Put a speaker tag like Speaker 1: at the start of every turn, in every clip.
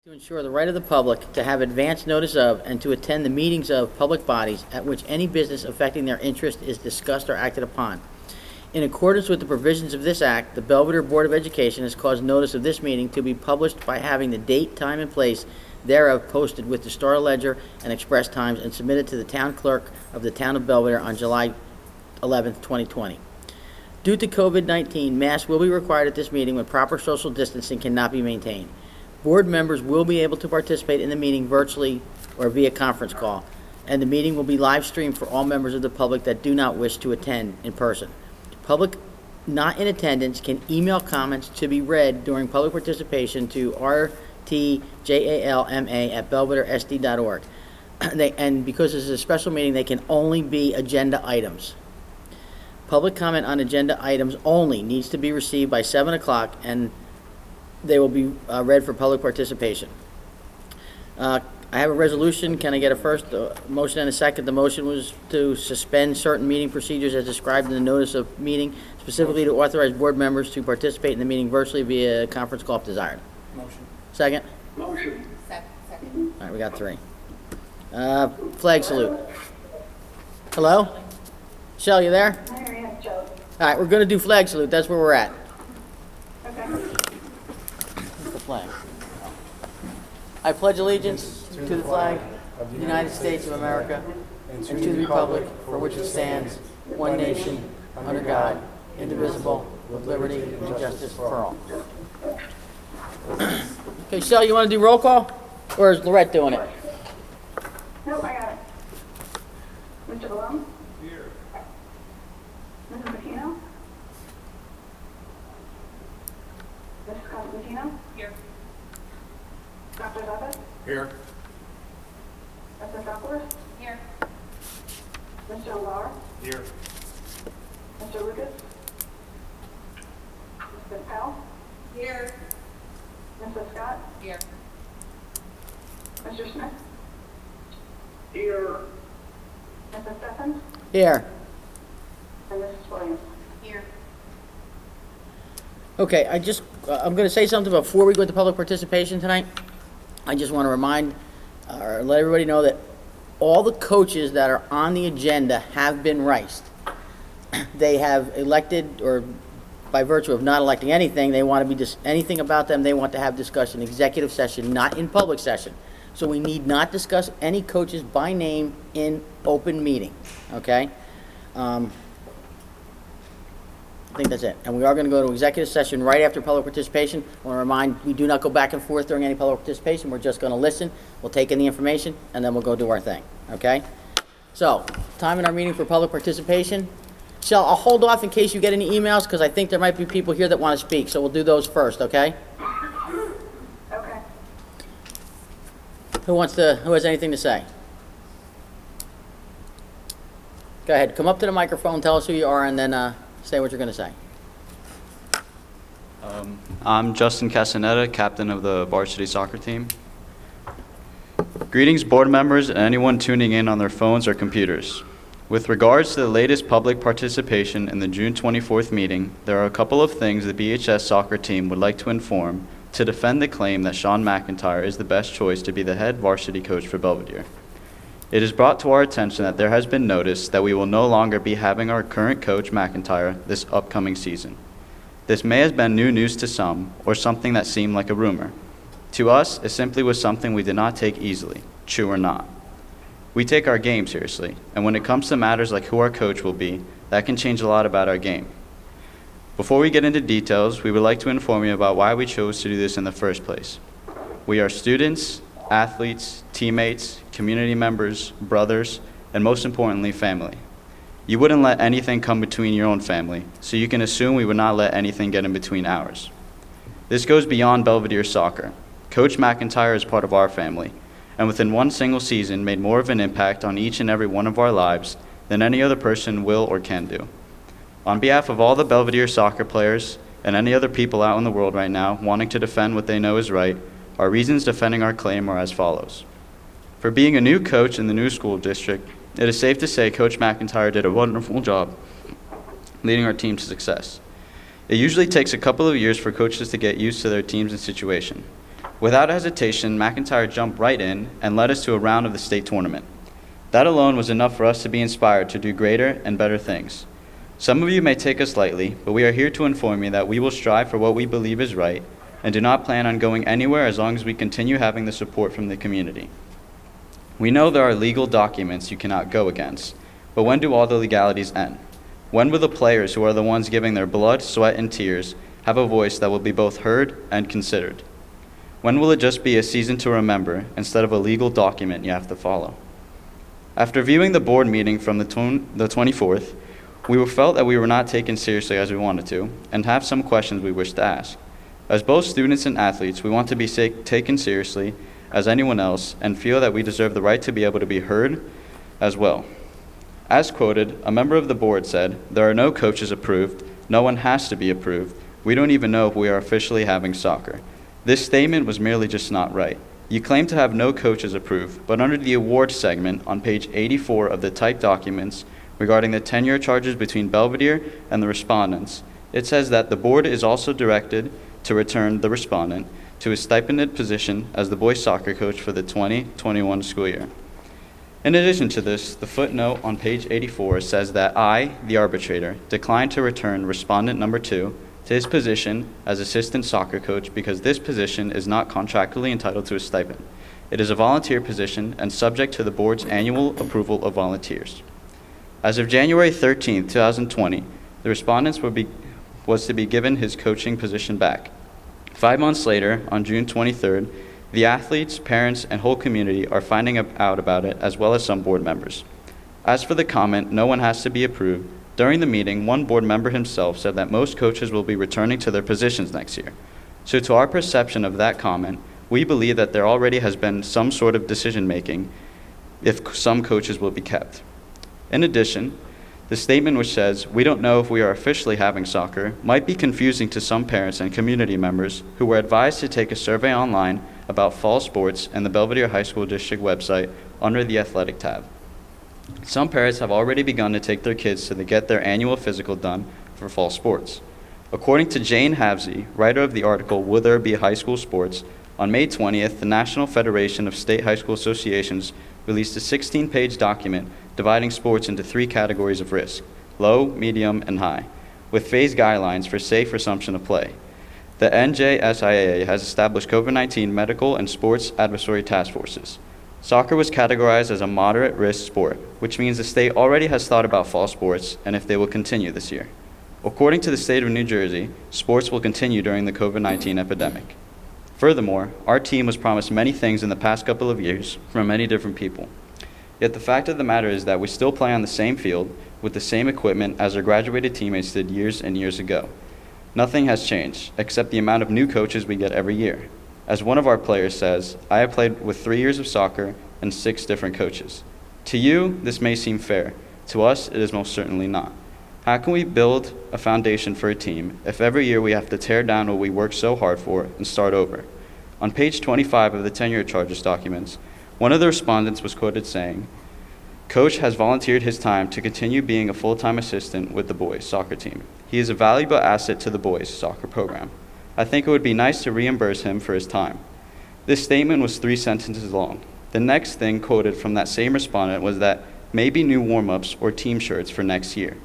Speaker 1: To ensure the right of the public to have advance notice of and to attend the meetings of public bodies at which any business affecting their interest is discussed or acted upon. In accordance with the provisions of this act, the Belvidere Board of Education has caused notice of this meeting to be published by having the date, time, and place thereof posted with the Star Ledger and Express Times and submitted to the town clerk of the town of Belvidere on July 11th, 2020. Due to COVID-19, masks will be required at this meeting when proper social distancing cannot be maintained. Board members will be able to participate in the meeting virtually or via conference call, and the meeting will be live streamed for all members of the public that do not wish to attend in person. Public not in attendance can email comments to be read during public participation to rtjalma@belvideresd.org. And because this is a special meeting, they can only be agenda items. Public comment on agenda items only needs to be received by 7 o'clock, and they will be read for public participation. I have a resolution. Can I get a first motion and a second? The motion was to suspend certain meeting procedures as described in the notice of meeting, specifically to authorize board members to participate in the meeting virtually via conference call if desired.
Speaker 2: Motion.
Speaker 1: Second?
Speaker 3: Motion.
Speaker 4: Second.
Speaker 1: All right, we got three. Flag salute. Hello? Michelle, you there?
Speaker 3: There you go, Joe.
Speaker 1: All right, we're going to do flag salute. That's where we're at.
Speaker 3: Okay.
Speaker 1: What's the flag? I pledge allegiance to the flag of the United States of America and to the republic for which it stands, one nation, under God, indivisible, with liberty and justice for all. Okay, Shell, you want to do roll call? Or is Lorette doing it?
Speaker 3: Nope, I got it. Mr. Malone? Here. Mrs. Aquino? Mrs. Constantino?
Speaker 4: Here.
Speaker 3: Dr. Levitt?
Speaker 2: Here.
Speaker 3: Mrs. Duckworth?
Speaker 4: Here.
Speaker 3: Mr. O'Lara?
Speaker 2: Here.
Speaker 3: Mr. Lucas? Mrs. Powell?
Speaker 4: Here.
Speaker 3: Mrs. Scott?
Speaker 4: Here.
Speaker 3: Mr. Smith?
Speaker 2: Here.
Speaker 3: Mrs. Steffens?
Speaker 1: Here.
Speaker 3: And Mrs. Williams?
Speaker 4: Here.
Speaker 1: Okay, I'm going to say something before we go into public participation tonight. I just want to remind or let everybody know that all the coaches that are on the agenda have been riced. They have elected, or by virtue of not electing anything, they want to be anything about them, they want to have discussion, executive session, not in public session. So we need not discuss any coaches by name in open meeting, okay? I think that's it. And we are going to go to executive session right after public participation. I want to remind, we do not go back and forth during any public participation. We're just going to listen. We'll take in the information, and then we'll go do our thing, okay? So, time in our meeting for public participation. Shell, I'll hold off in case you get any emails, because I think there might be people here that want to speak, so we'll do those first, okay?
Speaker 3: Okay.
Speaker 1: Who has anything to say? Go ahead, come up to the microphone, tell us who you are, and then say what you're going to say.
Speaker 5: I'm Justin Castaneda, captain of the varsity soccer team. Greetings, board members, and anyone tuning in on their phones or computers. With regards to the latest public participation in the June 24th meeting, there are a couple of things the BHS soccer team would like to inform to defend the claim that Sean McIntyre is the best choice to be the head varsity coach for Belvidere. It is brought to our attention that there has been notice that we will no longer be having our current coach McIntyre this upcoming season. This may have been new news to some, or something that seemed like a rumor. To us, it simply was something we did not take easily, true or not. We take our game seriously, and when it comes to matters like who our coach will be, that can change a lot about our game. Before we get into details, we would like to inform you about why we chose to do this in the first place. We are students, athletes, teammates, community members, brothers, and most importantly, family. You wouldn't let anything come between your own family, so you can assume we would not let anything get in between ours. This goes beyond Belvidere soccer. Coach McIntyre is part of our family, and within one single season made more of an impact on each and every one of our lives than any other person will or can do. On behalf of all the Belvidere soccer players and any other people out in the world right now wanting to defend what they know is right, our reasons defending our claim are as follows. For being a new coach in the new school district, it is safe to say Coach McIntyre did a wonderful job leading our team to success. It usually takes a couple of years for coaches to get used to their teams and situation. Without hesitation, McIntyre jumped right in and led us to a round of the state tournament. That alone was enough for us to be inspired to do greater and better things. Some of you may take us lightly, but we are here to inform you that we will strive for what we believe is right and do not plan on going anywhere as long as we continue having the support from the community. We know there are legal documents you cannot go against, but when do all the legalities end? When will the players, who are the ones giving their blood, sweat, and tears, have a voice that will be both heard and considered? When will it just be a season to remember instead of a legal document you have to follow? After viewing the board meeting from the 24th, we felt that we were not taken seriously as we wanted to, and have some questions we wish to ask. As both students and athletes, we want to be taken seriously as anyone else and feel that we deserve the right to be able to be heard as well. As quoted, a member of the board said, "There are no coaches approved. No one has to be approved. We don't even know if we are officially having soccer." This statement was merely just not right. You claim to have no coaches approved, but under the awards segment on page 84 of the typed documents regarding the tenure charges between Belvidere and the respondents, it says that the board is also directed to return the respondent to his stipended position as the boys soccer coach for the 2021 school year. In addition to this, the footnote on page 84 says that I, the arbitrator, declined to return respondent number 2 to his position as assistant soccer coach because this position is not contractually entitled to a stipend. It is a volunteer position and subject to the board's annual approval of volunteers. As of January 13, 2020, the respondent was to be given his coaching position back. 5 months later, on June 23rd, the athletes, parents, and whole community are finding out about it, as well as some board members. As for the comment, "No one has to be approved," during the meeting, one board member himself said that most coaches will be returning to their positions next year. So to our perception of that comment, we believe that there already has been some sort of decision-making if some coaches will be kept. In addition, the statement which says, "We don't know if we are officially having soccer," might be confusing to some parents and community members who were advised to take a survey online about fall sports and the Belvidere High School District website under the athletic tab. Some parents have already begun to take their kids to get their annual physical done for fall sports. According to Jane Havsey, writer of the article, "Will There Be High School Sports?" on May 20th, the National Federation of State High School Associations released a 16-page document dividing sports into 3 categories of risk: low, medium, and high, with phased guidelines for safe resumption of play. The NJSIAA has established COVID-19 medical and sports advisory task forces. Soccer was categorized as a moderate risk sport, which means the state already has thought about fall sports and if they will continue this year. According to the state of New Jersey, sports will continue during the COVID-19 epidemic. Furthermore, our team was promised many things in the past couple of years from many different people. Yet the fact of the matter is that we still play on the same field with the same equipment as our graduated teammates did years and years ago. Nothing has changed, except the amount of new coaches we get every year. As one of our players says, "I have played with 3 years of soccer and 6 different coaches." To you, this may seem fair. To us, it is most certainly not. How can we build a foundation for a team if every year we have to tear down what we worked so hard for and start over? On page 25 of the tenure charges documents, one of the respondents was quoted saying, "Coach has volunteered his time to continue being a full-time assistant with the boys' soccer team. He is a valuable asset to the boys' soccer program. I think it would be nice to reimburse him for his time." This statement was 3 sentences long. The next thing quoted from that same respondent was that maybe new warm-ups or team shirts for next year.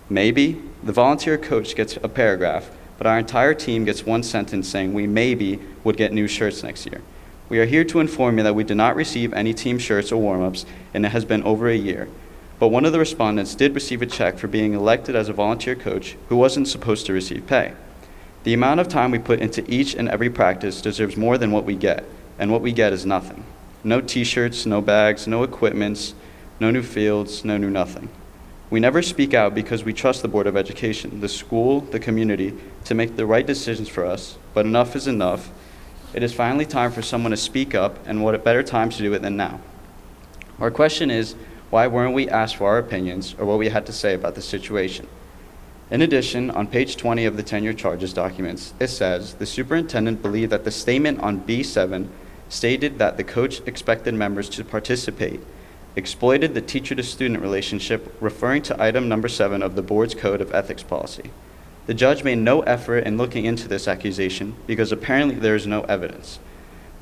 Speaker 5: Maybe the volunteer coach gets a paragraph, but our entire team gets 1 sentence saying we maybe would get new shirts next year. We are here to inform you that we did not receive any team shirts or warm-ups, and it has been over a year. But one of the respondents did receive a check for being elected as a volunteer coach who wasn't supposed to receive pay. The amount of time we put into each and every practice deserves more than what we get, and what we get is nothing. No t-shirts, no bags, no equipments, no new fields, no new nothing. We never speak out because we trust the Board of Education, the school, the community, to make the right decisions for us, but enough is enough. It is finally time for someone to speak up, and what a better time to do it than now. Our question is, why weren't we asked for our opinions or what we had to say about the situation? In addition, on page 20 of the tenure charges documents, it says, "The superintendent believed that the statement on B7 stated that the coach expected members to participate, exploited the teacher-to-student relationship, referring to item number 7 of the board's code of ethics policy. The judge made no effort in looking into this accusation because apparently there is no evidence.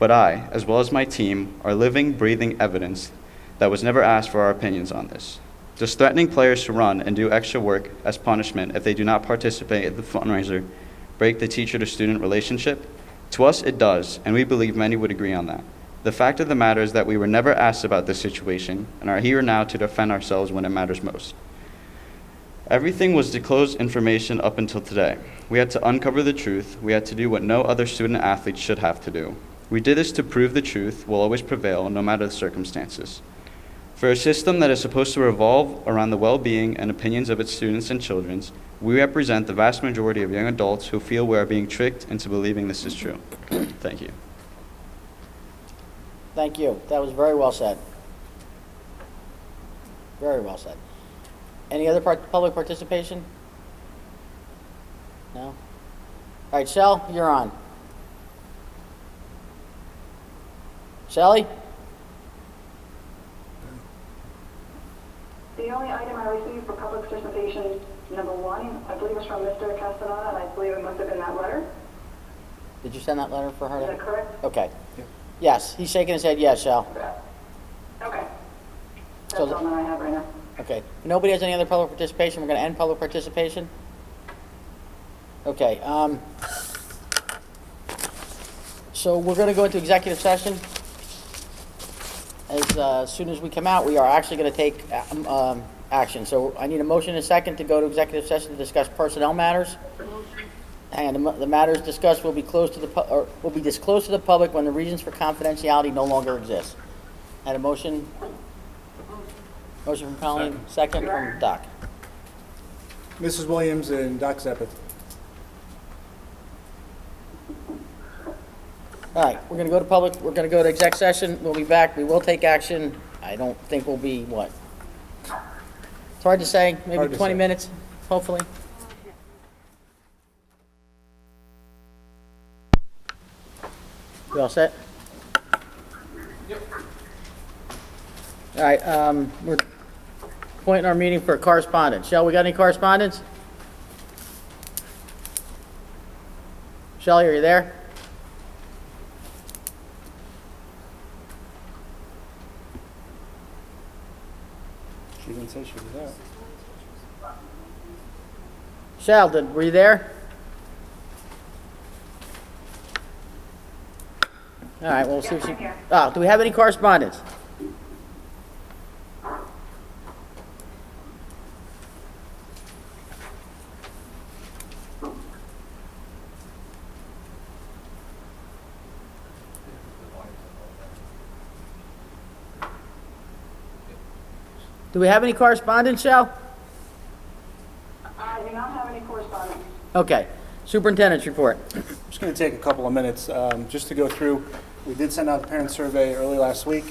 Speaker 5: But I, as well as my team, are living, breathing evidence that was never asked for our opinions on this. Does threatening players to run and do extra work as punishment if they do not participate in the fundraiser break the teacher-to-student relationship? To us, it does, and we believe many would agree on that. The fact of the matter is that we were never asked about this situation and are here now to defend ourselves when it matters most. Everything was disclosed information up until today. We had to uncover the truth. We had to do what no other student athlete should have to do. We did this to prove the truth will always prevail, no matter the circumstances. For a system that is supposed to revolve around the well-being and opinions of its students and children, we represent the vast majority of young adults who feel we are being tricked into believing this is true. Thank you.
Speaker 1: Thank you. That was very well said. Very well said. Any other public participation? No? All right, Shell, you're on. Shelley?
Speaker 3: The only item I received for public participation, number 1, I believe was from Mr. Castaneda, and I believe it must have been that letter.
Speaker 1: Did you send that letter for her?
Speaker 3: Is that correct?
Speaker 1: Okay. Yes, he's shaking his head yes, Shell.
Speaker 3: Okay. That's
Speaker 1: So the-
Speaker 3: all that I have right now.
Speaker 1: Okay. If nobody has any other public participation, we're going to end public participation. Okay. So we're going to go into executive session. As soon as we come out, we are actually going to take action. So I need a motion and a second to go to executive session to discuss personnel matters. And the matters discussed will be disclosed to the public when the reasons for confidentiality no longer exist. Had a motion? Motion from Colleen, second from Doc.
Speaker 6: Mrs. Williams and Doc Zeppet.
Speaker 1: All right, we're going to go to exec session. We'll be back. We will take action. I don't think we'll be, what? It's hard to say, maybe
Speaker 6: Hard to
Speaker 1: 20
Speaker 6: say.
Speaker 1: minutes, hopefully. You all set? Yep. All right, we're pointing our meeting for correspondence. Shell, we got any correspondence? Shelley, are you there?
Speaker 6: She didn't say she was there.
Speaker 1: Shell, were you there? All right, we'll see if she...
Speaker 3: I'm here.
Speaker 1: Oh, do we have any correspondence? Do we have any correspondence, Shell?
Speaker 3: I do not have any correspondence.
Speaker 1: Okay. Superintendent's report.
Speaker 6: Just going to take a couple of minutes just to go through. We did send out the parent survey early last week.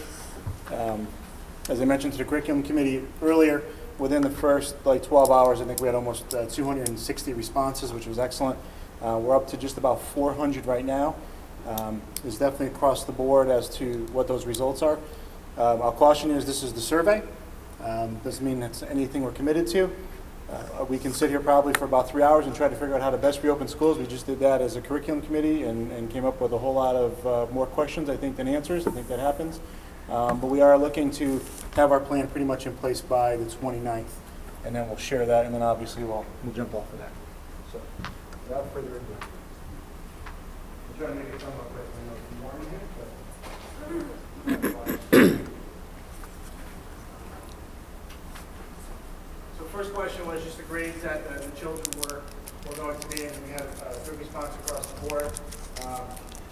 Speaker 6: As I mentioned to the curriculum committee earlier, within the first 12 hours, I think we had almost 260 responses, which was excellent. We're up to just about 400 right now. It's definitely across the board as to what those results are. I'll caution you as this is the survey. Doesn't mean it's anything we're committed to. We can sit here probably for about 3 hours and try to figure out how to best reopen schools. We just did that as a curriculum committee and came up with a whole lot of more questions, I think, than answers. I think that happens. But we are looking to have our plan pretty much in place by the 29th. And then we'll share that, and then obviously we'll jump off of that. So without further ado. I'll try to make it somewhat quick. I know it's morning here, but... So first question was just the grades that the children were going to be in, and we had a good response across the board.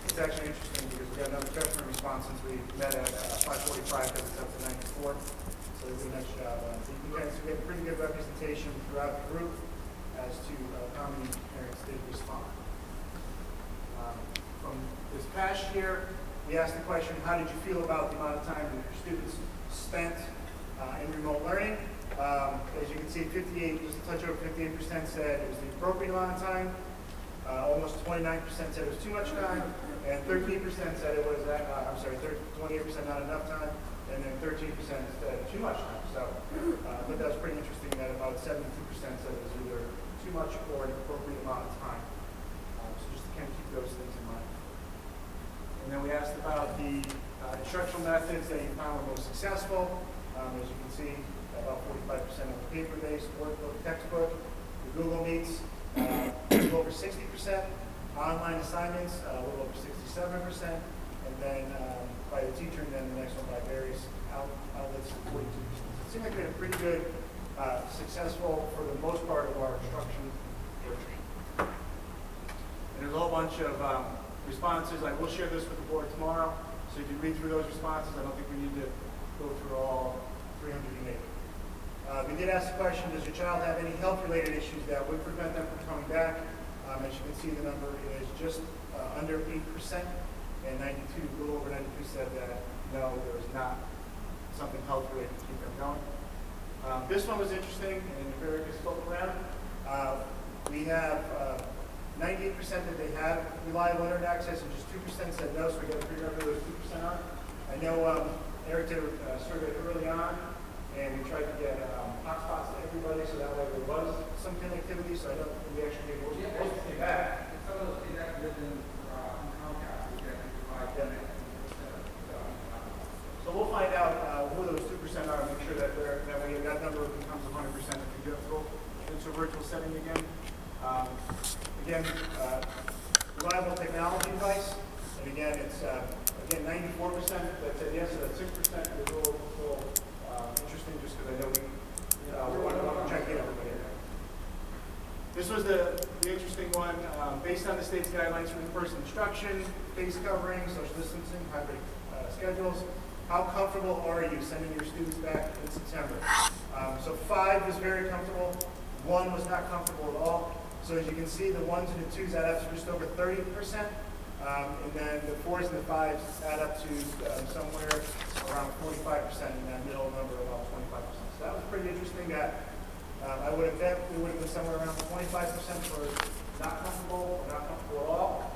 Speaker 6: It's actually interesting because we got another freshman response since we met at 5:45 because it's up to 94. So they did a nice job. You guys get a pretty good representation throughout the group as to how many parents did respond. From this past year, we asked the question, how did you feel about the amount of time that your students spent in remote learning? As you can see, 58, just a touch over 58% said it was the appropriate amount of time. Almost 29% said it was too much time, and 13% said it was, 28% not enough time, and then 13% said too much time. So I thought that was pretty interesting that about 72% said it was either too much or an appropriate amount of time. So just to kind of keep those things in mind. And then we asked about the instructional methods that you found were most successful. As you can see, about 45% of the paper-based workbook, textbook. The Google Meets, a little over 60%. Online assignments, a little over 67%. And then by the teacher, and then the next one by various outlets, 42%. It seemed like we had a pretty good, successful, for the most part, of our instruction. And there's a whole bunch of responses. I will share this with the board tomorrow, so you can read through those responses. I don't think we need to go through all 300 you made. We did ask the question, does your child have any health-related issues that would prevent them from coming back? As you can see, the number is just under 8%, and 92, a little over 92 said that no, there is not something health-related to keep them going. This one was interesting, and if Eric is spoke around, we have 98% that they have reliable internet access, and just 2% said no, so we got to figure out who those 2% are. I know Eric did a survey early on, and we tried to get hotspots to everybody, so that way there was some connectivity, so I don't think we actually gave most of them back.
Speaker 2: Some of those things that live in Comcast, we can provide them.
Speaker 6: So we'll find out who those 2% are, and make sure that that number becomes 100% if we go into a virtual setting again. Again, reliable technology device, and again, it's 94% that said yes, so that's 6%. It's a little interesting, just because I know we want to check in everybody. This was the interesting one. Based on the state's guidelines for in-person instruction, face covering, social distancing, hybrid schedules, how comfortable are you sending your students back in September? So 5 was very comfortable. 1 was not comfortable at all. So as you can see, the 1s and the 2s add up to just over 30%, and then the 4s and the 5s add up to somewhere around 45%, and that middle number about 25%. So that was pretty interesting. That I would have bet we would have been somewhere around 25% for not comfortable or not comfortable at all.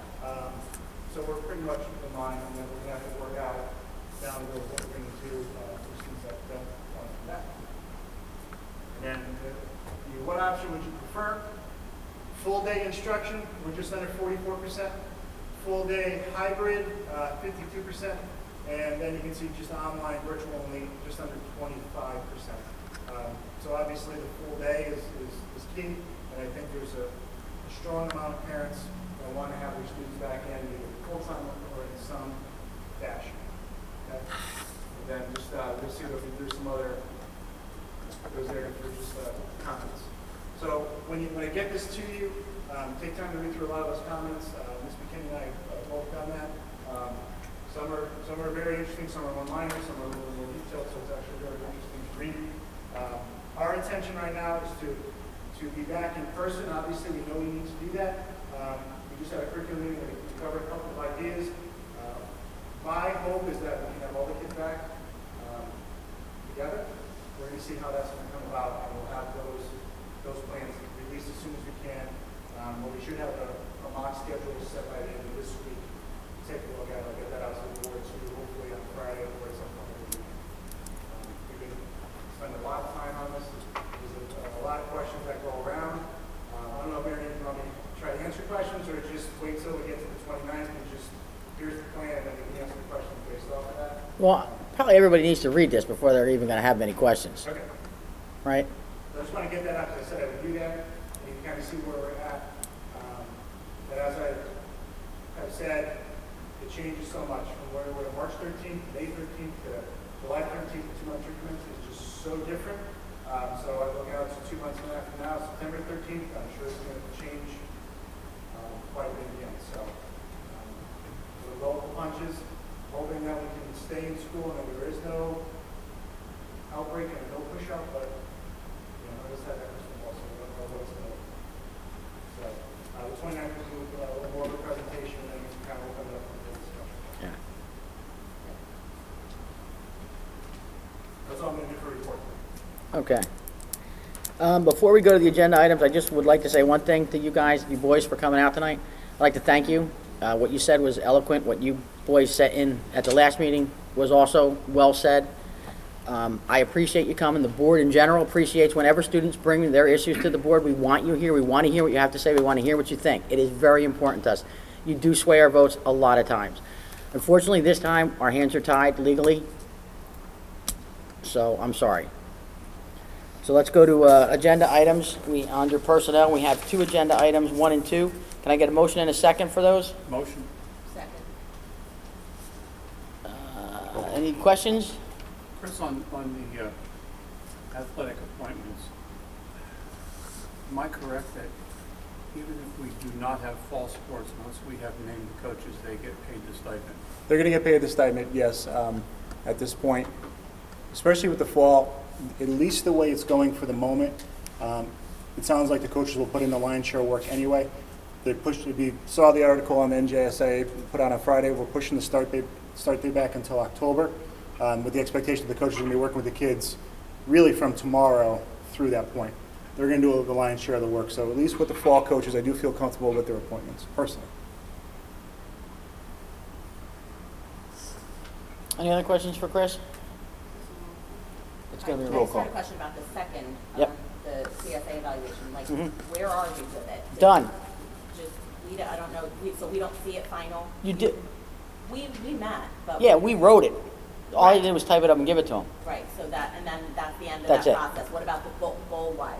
Speaker 6: So we're pretty much in line, and then we're going to have to work out down the road what we're going to do for students that don't want to do that. And then what option would you prefer? Full day instruction, we're just under 44%. Full day hybrid, 52%. And then you can see just online, virtual only, just under 25%. So obviously the full day is key. And I think there's a strong amount of parents that want to have their students back in either full-time or in some fashion. Okay? And then just, we'll see if there's some other, those there for just comments. So when I get this to you, take time to read through a lot of those comments. Ms. McKinney and I both done that. Some are very interesting, some are one-liners, some are a little more detailed, so it's actually very interesting to read. Our intention right now is to be back in person. Obviously, we know we need to do that. We just had a curriculum meeting where we covered a couple of ideas. My hope is that we can have all the kids back together. We're going to see how that's going to come about, and we'll have those plans released as soon as we can. But we should have a mock schedule set by the end of this week. Take a look at it. I'll get that out to the board too, hopefully on Friday or at some point in the week. We've been spending a lot of time on this. There's a lot of questions that go around. I don't know if Aaron, you want me to try to answer questions or just wait till we get to the 29th and just here's the plan and then we can answer the questions based off of that.
Speaker 1: Well, probably everybody needs to read this before they're even going to have many questions,
Speaker 6: Okay.
Speaker 1: right?
Speaker 6: I just want to get that out because I said I would do that. And you can kind of see where we're at. But as I have said, it changes so much from where we were March 13th, May 13th to July 13th, the 2-month increments is just so different. So I look out to 2 months from now, September 13th, I'm sure it's going to change quite a bit again. So the local punches, hoping that we can stay in school and that there is no outbreak and no push out, but I just had that crystal ball, so I don't know what's going to. So the 29th will do a little more of a presentation and then we can kind of open it up for the discussion.
Speaker 1: Yeah.
Speaker 6: That's all I'm going to do for a report.
Speaker 1: Okay. Before we go to the agenda items, I just would like to say one thing to you guys, you boys, for coming out tonight. I'd like to thank you. What you said was eloquent. What you boys said in at the last meeting was also well said. I appreciate you coming. The board in general appreciates whenever students bring their issues to the board. We want you here. We want to hear what you have to say. We want to hear what you think. It is very important to us. You do sway our votes a lot of times. Unfortunately, this time, our hands are tied legally, so I'm sorry. So let's go to agenda items. Under personnel, we have 2 agenda items, 1 and 2. Can I get a motion and a second for those?
Speaker 2: Motion.
Speaker 4: Second.
Speaker 1: Any questions?
Speaker 2: Chris, on the athletic appointments, am I correct that even if we do not have fall sports, once we have named the coaches, they get paid the stipend?
Speaker 6: They're going to get paid the stipend, yes, at this point, especially with the fall, at least the way it's going for the moment. It sounds like the coaches will put in the lion's share of work anyway. They pushed, if you saw the article on the NJSA put out on Friday, we're pushing the start date back until October, with the expectation that the coaches are going to be working with the kids really from tomorrow through that point. They're going to do the lion's share of the work. So at least with the fall coaches, I do feel comfortable with their appointments, personally.
Speaker 1: Any other questions for Chris? It's going to be a roll
Speaker 4: I
Speaker 1: call.
Speaker 4: just had a question about the second,
Speaker 1: Yep.
Speaker 4: the CSA evaluation. Like,
Speaker 1: Mhm.
Speaker 4: where are we with it?
Speaker 1: Done.
Speaker 4: Just, I don't know, so we don't see it final?
Speaker 1: You did,
Speaker 4: We met, but.
Speaker 1: yeah, we wrote it. All I
Speaker 4: Right.
Speaker 1: did was type it up and give it to him.
Speaker 4: Right, so that, and then that's the end of
Speaker 1: That's
Speaker 4: that
Speaker 1: it.
Speaker 4: process. What about the goal-wise?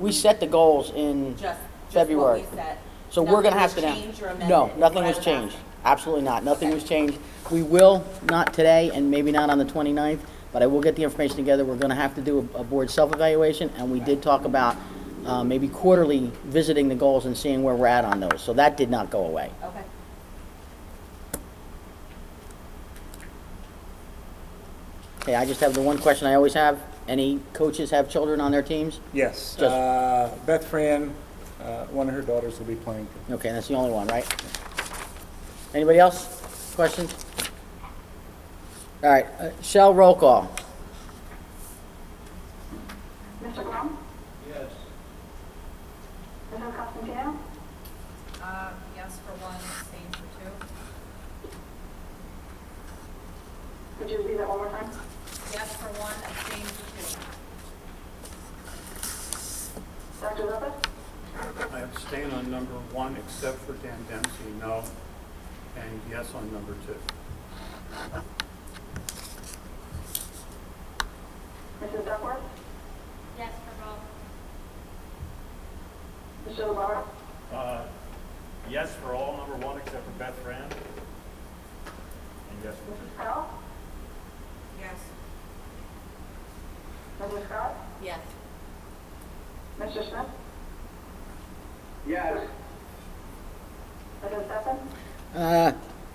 Speaker 1: We set the goals in
Speaker 4: Just
Speaker 1: February.
Speaker 4: what we set.
Speaker 1: So we're gonna have to
Speaker 4: Nothing
Speaker 1: now.
Speaker 4: was changed or amended?
Speaker 1: No,
Speaker 4: is
Speaker 1: nothing
Speaker 4: what I
Speaker 1: was changed.
Speaker 4: asking.
Speaker 1: Absolutely not. Nothing
Speaker 4: Okay.
Speaker 1: was changed. We will, not today and maybe not on the 29th, but I will get the information together. We're gonna have to do a board self-evaluation, and we did talk about maybe quarterly visiting the goals and seeing where we're at on those. So that did not go away.
Speaker 4: Okay.
Speaker 1: Okay, I just have the one question I always have. Any coaches have children on their teams?
Speaker 6: Yes,
Speaker 1: Just-
Speaker 6: Beth Fran, one of her daughters will be playing.
Speaker 1: Okay, that's the only one, right? Anybody else? Questions? All right, Shell, roll call.
Speaker 3: Mr. Crum? Yes. Mrs. Constantino?
Speaker 7: Yes for 1, abstain for 2.
Speaker 3: Could you repeat that one more time?
Speaker 7: Yes for 1, abstain for 2.
Speaker 3: Dr. Lopez?
Speaker 2: I abstain on number 1 except for Dan Dempsey, no, and yes on number 2.
Speaker 3: Mrs. Duckworth?
Speaker 7: Yes for both.
Speaker 3: Mr. LeBar?
Speaker 8: Yes for all, number 1, except for Beth Fran. And yes for
Speaker 3: Mrs. Powell?
Speaker 7: Yes.
Speaker 3: Mrs. Scott?
Speaker 4: Yes.
Speaker 3: Mr. Smith?
Speaker 2: Yes.
Speaker 3: Mrs. Stefan?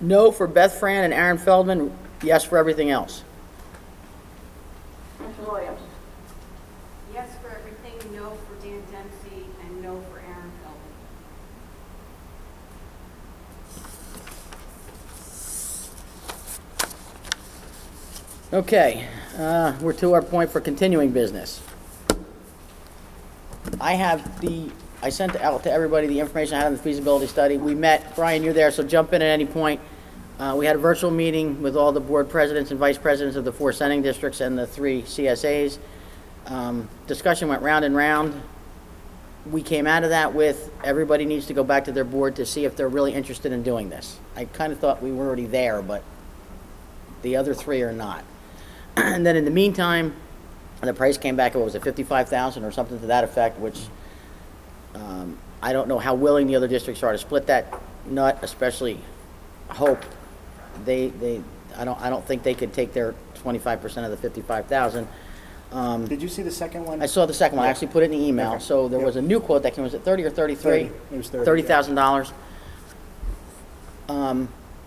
Speaker 1: No for Beth Fran and Aaron Feldman, yes for everything else.
Speaker 3: Mrs. Williams?
Speaker 7: Yes for everything, no for Dan Dempsey, and no for Aaron Feldman.
Speaker 1: Okay, we're to our point for continuing business. I sent out to everybody the information I had on the feasibility study. We met, Brian, you're there, so jump in at any point. We had a virtual meeting with all the board presidents and vice presidents of the 4 sending districts and the 3 CSAs. Discussion went round and round. We came out of that with, everybody needs to go back to their board to see if they're really interested in doing this. I kind of thought we were already there, but the other 3 are not. And then in the meantime, the price came back, what was it, $55,000 or something to that effect, which I don't know how willing the other districts are to split that nut, especially Hope. I don't think they could take their 25% of the 55,000.
Speaker 6: Did you see the second one?
Speaker 1: I saw the second one. I
Speaker 6: Yeah.
Speaker 1: actually put it in the email.
Speaker 6: Okay.
Speaker 1: So there was a new quote that came, was it 30 or 33?
Speaker 6: 30. It was 30.
Speaker 1: $30,000.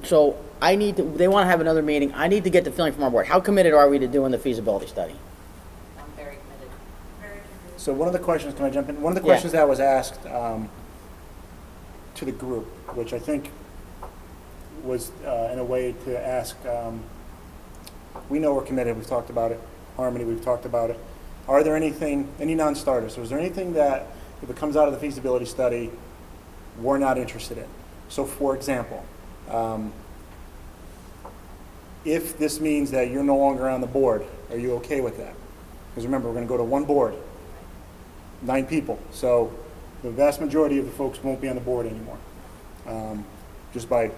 Speaker 1: So they want to have another meeting. I need to get the feeling from our board. How committed are we to doing the feasibility study?
Speaker 4: I'm very committed.
Speaker 7: Very committed.
Speaker 6: So one of the questions, can I jump in? One of the
Speaker 1: Yeah.
Speaker 6: questions that was asked to the group, which I think was in a way to ask, we know we're committed, we've talked about it. Harmony, we've talked about it. Are there any non-starters? So is there anything that, if it comes out of the feasibility study, we're not interested in? So for example, if this means that you're no longer on the board, are you okay with that? Because remember, we're going to go to one board, 9 people. So the vast majority of the folks won't be on the board anymore, just by,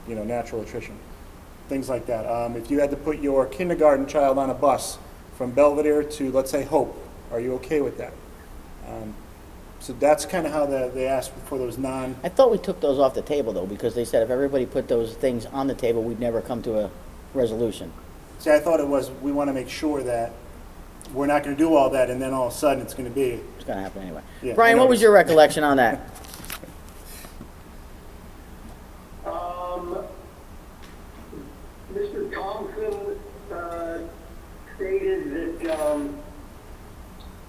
Speaker 6: natural attrition. things like that. If you had to put your kindergarten child on a bus from Belvidere to, let's say, Hope, are you okay with that? So that's kind of how they asked for those
Speaker 1: I thought we took those off the table, though, because they said if everybody put those things on the table, we'd never come to a resolution.
Speaker 6: See, I thought it was, we want to make sure that we're not going to do all that, and then all of a sudden it's going to be,
Speaker 1: It's going to happen anyway.
Speaker 6: Yeah,
Speaker 1: Brian,
Speaker 6: I
Speaker 1: what was
Speaker 6: noticed.
Speaker 1: your recollection on that?
Speaker 9: Mr. Thompson stated that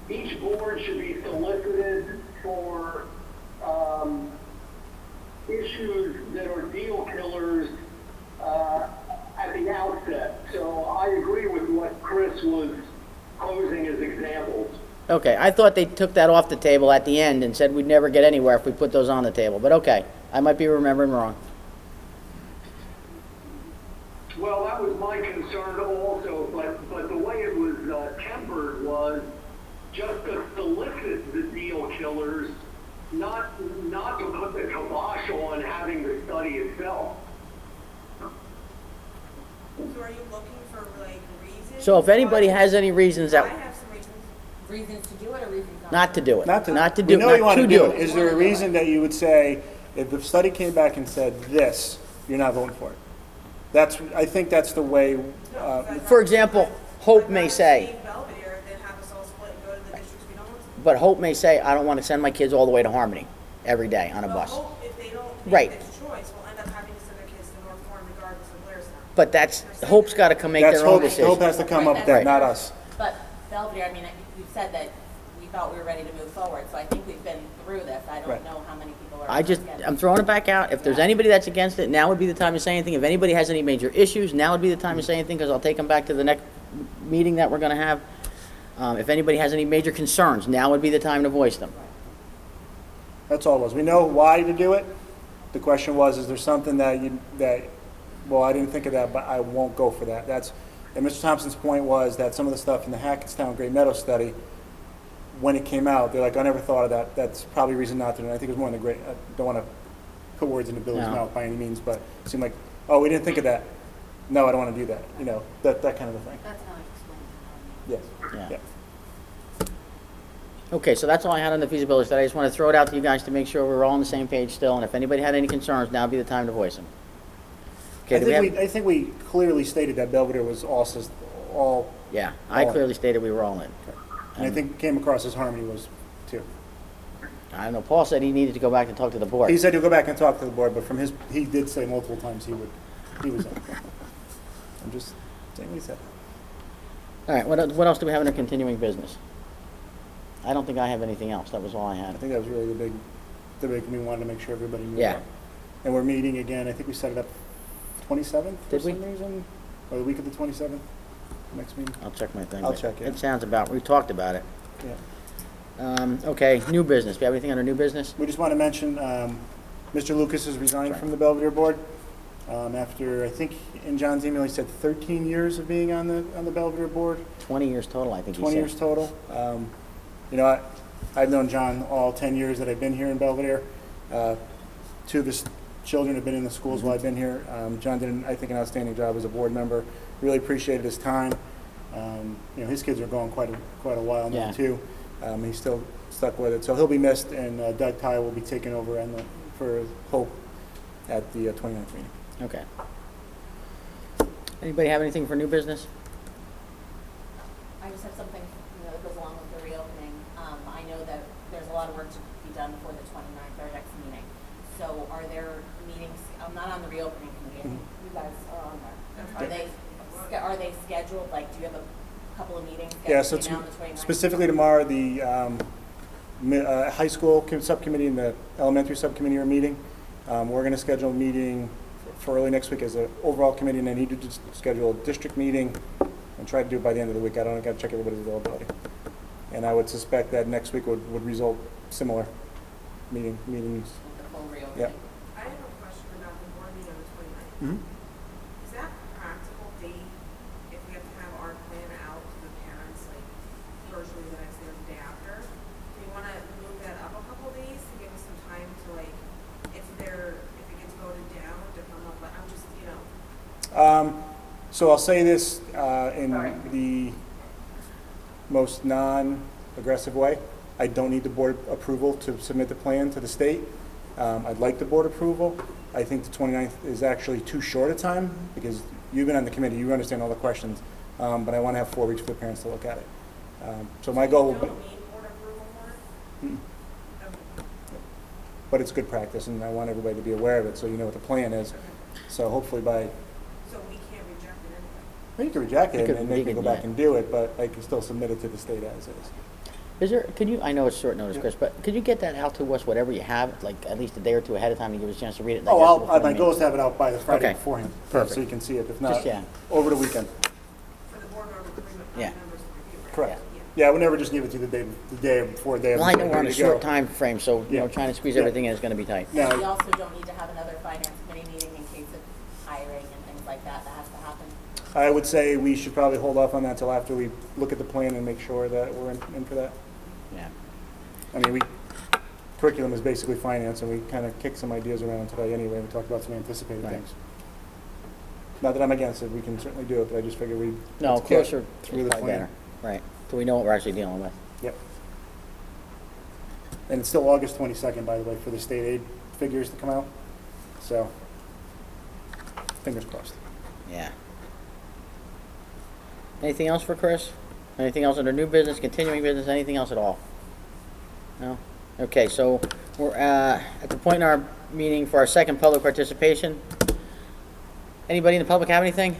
Speaker 9: each board should be solicited for issues that are deal killers at the outset. So I agree with what Chris was posing as examples.
Speaker 1: Okay, I thought they took that off the table at the end and said we'd never get anywhere if we put those on the table, but okay, I might be remembering wrong.
Speaker 9: Well, that was my concern also, but the way it was tempered was just to solicit the deal killers, not to put the kibosh on having the study itself.
Speaker 7: So are you looking for like reasons?
Speaker 1: So if anybody has any reasons
Speaker 7: I
Speaker 1: that,
Speaker 7: have some reasons.
Speaker 4: Reasons to do it or reasons
Speaker 1: not to do it,
Speaker 6: not to,
Speaker 1: not to
Speaker 6: we
Speaker 1: do,
Speaker 6: know you
Speaker 1: not
Speaker 6: want
Speaker 1: to
Speaker 6: to do
Speaker 1: do
Speaker 6: it.
Speaker 1: it.
Speaker 6: Is there a reason that you would say, if the study came back and said this, you're not voting for it? I think that's the way,
Speaker 1: For example, Hope may say,
Speaker 7: Belvidere, then have us all split and go to the districts we don't want to.
Speaker 1: but Hope may say, I don't want to send my kids all the way to Harmony every day on a
Speaker 7: But
Speaker 1: bus.
Speaker 7: Hope, if they don't
Speaker 1: Right.
Speaker 7: make this choice, will end up having to send their kids to North Warren regardless of Blairstown.
Speaker 1: But that's, Hope's got to come make
Speaker 6: that's
Speaker 1: their own
Speaker 6: Hope,
Speaker 1: decision.
Speaker 6: Hope has to come up with that,
Speaker 1: Right.
Speaker 6: not us.
Speaker 4: But Belvedere, I mean, you said that we thought we were ready to move forward, so I think we've been through this. I
Speaker 6: Right.
Speaker 4: don't know how many people are.
Speaker 1: I just,
Speaker 4: against
Speaker 1: I'm
Speaker 4: it.
Speaker 1: throwing it back out. If there's anybody that's against it, now would be the time to say anything. If anybody has any major issues, now would be the time to say anything, because I'll take them back to the next meeting that we're going to have. If anybody has any major concerns, now would be the time to voice them.
Speaker 6: That's all it was. We know why to do it. The question was, is there something well, I didn't think of that, but I won't go for that. And Mr. Thompson's point was that some of the stuff in the Hackettstown Great Meadows study, when it came out, they're like, I never thought of that. That's probably a reason not to. And I think it was more in the I don't want to put words into Billy's
Speaker 1: No.
Speaker 6: mouth by any means, but it seemed like, oh, we didn't think of that. No, I don't want to do that. You know, that kind of a thing.
Speaker 4: That's how I explained it.
Speaker 6: Yes.
Speaker 1: Yeah. Okay, so that's all I had on the feasibility study. I just want to throw it out to you guys to make sure we're all on the same page still, and if anybody had any concerns, now would be the time to voice them. Okay, do we have?
Speaker 6: I think we clearly stated that Belvidere was all,
Speaker 1: Yeah, I
Speaker 6: all in.
Speaker 1: clearly stated we were all in.
Speaker 6: and I think it came across as Harmony was too.
Speaker 1: I don't know, Paul said he needed to go back and talk to the board.
Speaker 6: He said he'll go back and talk to the board, but he did say multiple times he was in. I'm just saying what he said.
Speaker 1: All right, what else do we have in our continuing business? I don't think I have anything else. That was all I
Speaker 6: I
Speaker 1: had.
Speaker 6: think that was really the big, we wanted to make sure everybody knew
Speaker 1: Yeah.
Speaker 6: about. And we're meeting again, I think we set it up 27th for
Speaker 1: Did we?
Speaker 6: some reason, or the week of the 27th, next meeting.
Speaker 1: I'll check my thing.
Speaker 6: I'll
Speaker 1: but
Speaker 6: check it.
Speaker 1: It sounds about, we talked about it.
Speaker 6: Yeah.
Speaker 1: Okay, new business. Do you have anything under new business?
Speaker 6: We just want to mention, Mr. Lucas has resigned from the Belvedere Board. After, I think in John's email, he said 13 years of being on the Belvedere Board.
Speaker 1: 20 years total, I think he said.
Speaker 6: 20 years total. You know, I've known John all 10 years that I've been here in Belvedere. Two of his children have been in the schools while I've been here. John did, I think, an outstanding job as a board member. Really appreciated his time. You know, his kids are gone quite a while now,
Speaker 1: Yeah.
Speaker 6: too. He's still stuck with it. So he'll be missed, and Doug Ty will be taking over for Hope at the 29th meeting.
Speaker 1: Okay. Anybody have anything for new business?
Speaker 4: I just have something, that goes along with the reopening. I know that there's a lot of work to be done before the 29th, our next meeting. So are there meetings, I'm not on the reopening committee, I think you guys are on there. Are they scheduled, like, do you have a couple of meetings
Speaker 6: Yeah, so
Speaker 4: scheduled now on the 29th?
Speaker 6: specifically tomorrow, the high school subcommittee and the elementary subcommittee are meeting. We're going to schedule a meeting for early next week as an overall committee, and I need to just schedule a district meeting and try to do it by the end of the week. I got to check everybody's availability. And I would suspect that next week would result similar meetings.
Speaker 4: With the full reopening?
Speaker 6: Yeah.
Speaker 7: I have a question about the board meeting on the 29th.
Speaker 6: Mm-hmm.
Speaker 7: Is that a practical date if we have to have our plan out to the parents, like virtually the next day or the day after? Do you want to move that up a couple days to give us some time to, like, if it gets voted down, to come up, but I'm just,
Speaker 6: So I'll say this in
Speaker 3: Alright.
Speaker 6: the most non-aggressive way. I don't need the board approval to submit the plan to the state. I'd like the board approval. I think the 29th is actually too short a time because you've been on the committee, you understand all the questions. But I want to have 4 weeks for the parents to look at it. So my goal will be,
Speaker 7: Don't need board approval for it? Okay.
Speaker 6: but it's good practice and I want everybody to be aware of it so you know what the plan is. So hopefully by,
Speaker 7: So we can't reject it anyway?
Speaker 6: well, you can reject
Speaker 1: You
Speaker 6: it
Speaker 1: could-
Speaker 6: and they
Speaker 1: you
Speaker 6: can go
Speaker 1: could,
Speaker 6: back
Speaker 1: yeah.
Speaker 6: and do it, but I can still submit it to the state as is.
Speaker 1: Is there, could you, I know it's short notice, Chris, but could you get that out to us, whatever you have, like at least a day or two ahead of time to give us a chance to read it?
Speaker 6: Oh,
Speaker 1: digest it before the
Speaker 6: my
Speaker 1: meeting?
Speaker 6: goal is to have it out by the Friday
Speaker 1: Okay.
Speaker 6: beforehand.
Speaker 1: Perfect.
Speaker 6: So you can see it, if not,
Speaker 1: Just, yeah.
Speaker 6: over the weekend.
Speaker 7: For the board member,
Speaker 1: Yeah.
Speaker 7: members to review, right?
Speaker 6: Correct.
Speaker 7: Yeah.
Speaker 6: Yeah, I would never just give it to you the day before,
Speaker 1: Well, I know we're on a
Speaker 6: ready to
Speaker 1: short
Speaker 6: go.
Speaker 1: time frame, so, you know,
Speaker 6: Yeah.
Speaker 1: trying to squeeze
Speaker 6: Yeah.
Speaker 1: everything in is gonna be tight.
Speaker 6: Now,
Speaker 4: We also don't need to have another finance committee meeting in case of hiring and things like that, that has to happen.
Speaker 6: I would say we should probably hold off on that until after we look at the plan and make sure that we're in for that.
Speaker 1: Yeah.
Speaker 6: I mean, curriculum is basically finance, and we kind of kicked some ideas around today anyway. We talked about some anticipated
Speaker 1: Right.
Speaker 6: things. Not that I'm against it, we can certainly do it, but I just figure we.
Speaker 1: No,
Speaker 6: let's get
Speaker 1: closer
Speaker 6: through
Speaker 1: is
Speaker 6: the
Speaker 1: probably
Speaker 6: plan.
Speaker 1: better. Right, so we know what we're actually dealing with.
Speaker 6: Yep. And it's still August 22nd, by the way, for the state aid figures to come out. So, fingers crossed.
Speaker 1: Yeah. Anything else for Chris? Anything else under new business, continuing business, anything else at all? No? Okay, so we're at the point in our meeting for our second public participation. Anybody in the public have anything?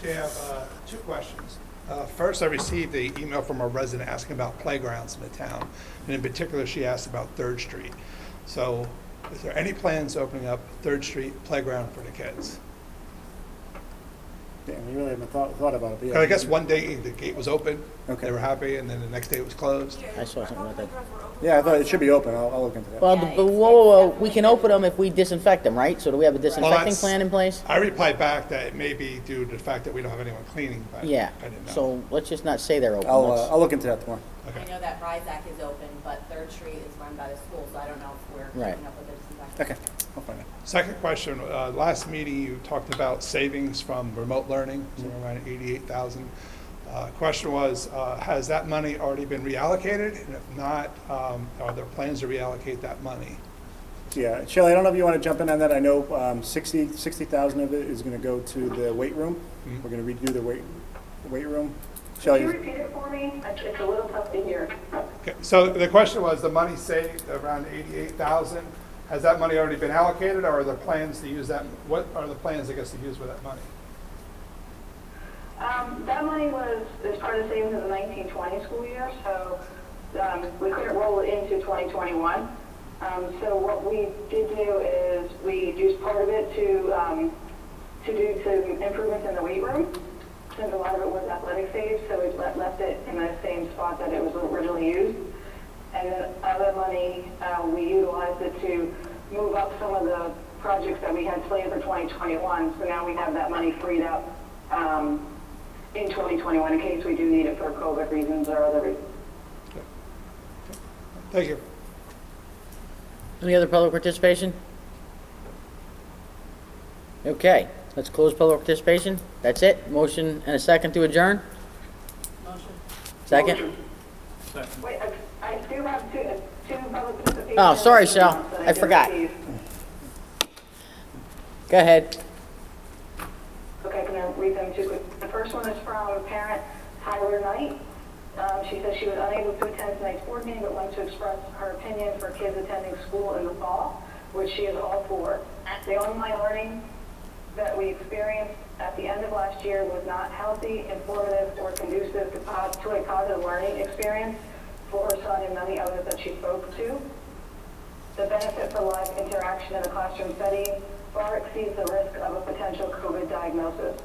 Speaker 10: I have 2 questions. First, I received an email from a resident asking about playgrounds in the town, and in particular, she asked about 3rd Street. So, is there any plans opening up 3rd Street playground for the kids?
Speaker 6: Yeah, we really haven't thought about it. But yeah.
Speaker 10: 'Cause I guess one day the gate was open,
Speaker 6: Okay.
Speaker 10: they were happy, and then the next day it was closed.
Speaker 1: I saw something about that.
Speaker 6: Yeah, I thought it should be open. I'll look into that.
Speaker 1: Well,
Speaker 4: Yeah,
Speaker 1: but whoa, we can open them if we disinfect them, right? So do we have a disinfecting
Speaker 10: that's-
Speaker 1: plan in place?
Speaker 10: I replied back that it may be due to the fact that we don't have anyone cleaning, but
Speaker 1: Yeah,
Speaker 10: I didn't know.
Speaker 1: so let's just not say they're open. Let's-
Speaker 6: I'll look into that tomorrow.
Speaker 10: Okay.
Speaker 4: I know that Ryzac is open, but Third Street is run by the school, so I don't know if we're
Speaker 1: Right.
Speaker 4: keeping up with the disinfecting.
Speaker 6: Okay, I'll find out.
Speaker 10: Second question, last meeting you talked about savings from remote learning, somewhere around 88,000. Question was, has that money already been reallocated? And if not, are there plans to reallocate that money?
Speaker 6: Yeah, Shelley, I don't know if you want to jump in on that. I know 60,000 of it is going to go to the weight room.
Speaker 10: Mhm.
Speaker 6: We're going to redo the weight room.
Speaker 3: Could
Speaker 6: Shelley,
Speaker 3: you repeat it for me? It's a little tough to hear.
Speaker 10: Okay, so the question was, the money saved around 88,000, has that money already been allocated, or are there plans to use that? What are the plans, I guess, to use with that money?
Speaker 3: That money is part of the savings of the 1920 school year, so we couldn't roll it into 2021. So what we did do is we used part of it to do some improvements in the weight room, since a lot of it was athletic saves, so we left it in the same spot that it was originally used. And then other money, we utilized it to move up some of the projects that we had slated for 2021. So now we have that money freed up in 2021 in case we do need it for COVID reasons or other reasons.
Speaker 10: Thank you.
Speaker 1: Any other public participation? Okay, let's close public participation. That's it. Motion and a second to adjourn?
Speaker 4: Motion.
Speaker 1: Second?
Speaker 2: Second.
Speaker 3: Wait, I do have two public participation.
Speaker 1: Oh, sorry, Shel.
Speaker 3: that
Speaker 1: I
Speaker 3: did
Speaker 1: forgot.
Speaker 3: receive.
Speaker 1: Go ahead.
Speaker 3: Okay, I'm going to read them too quick. The first one is from parent Tyler Knight. She says she was unable to attend tonight's board meeting, but wanted to express her opinion for kids attending school in the fall, which she is all for. The online learning that we experienced at the end of last year was not healthy, informative, or conducive to a positive learning experience for her son and many others that she spoke to. The benefit for live interaction in a classroom setting far exceeds the risk of a potential COVID diagnosis.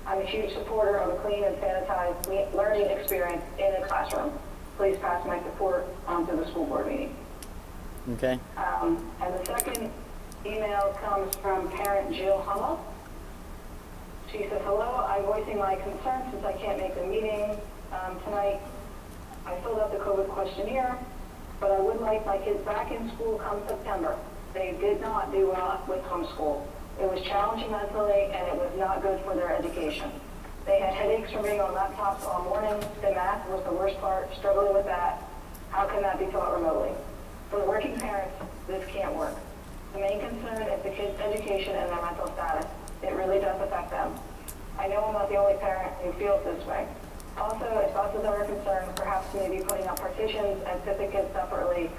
Speaker 3: I'm a huge supporter of a clean and sanitized learning experience in a classroom. Please pass my support to the school board meeting.
Speaker 1: Okay.
Speaker 3: And the second email comes from parent Jill Hummel. She says, hello, I'm voicing my concern since I can't make the meeting tonight. I filled out the COVID questionnaire. but I would like my kids back in school come September. They did not do well with homeschool. It was challenging mentally, and it was not good for their education. They had headaches from being on laptops all morning. The math was the worst part, struggling with that. How can that be taught remotely? For the working parents, this can't work. The main concern is the kids' education and their mental status. It really does affect them. I know I'm not the only parent who feels this way. Also, if buses are a concern, perhaps maybe putting up partitions and sit the kids separately,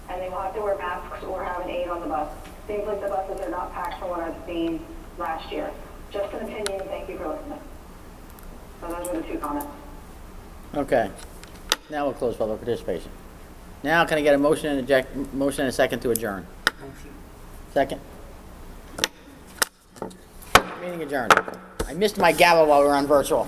Speaker 3: and they will have to wear masks or have an aide on the bus. Seems like the buses are not packed from what I've seen last year. Just an opinion, thank you for listening. So those are the 2 comments.
Speaker 1: Okay. Now we'll close public participation. Now can I get a motion and a second to adjourn?
Speaker 2: Motion.
Speaker 1: Second? Meeting adjourned. I missed my gavel while we were on virtual.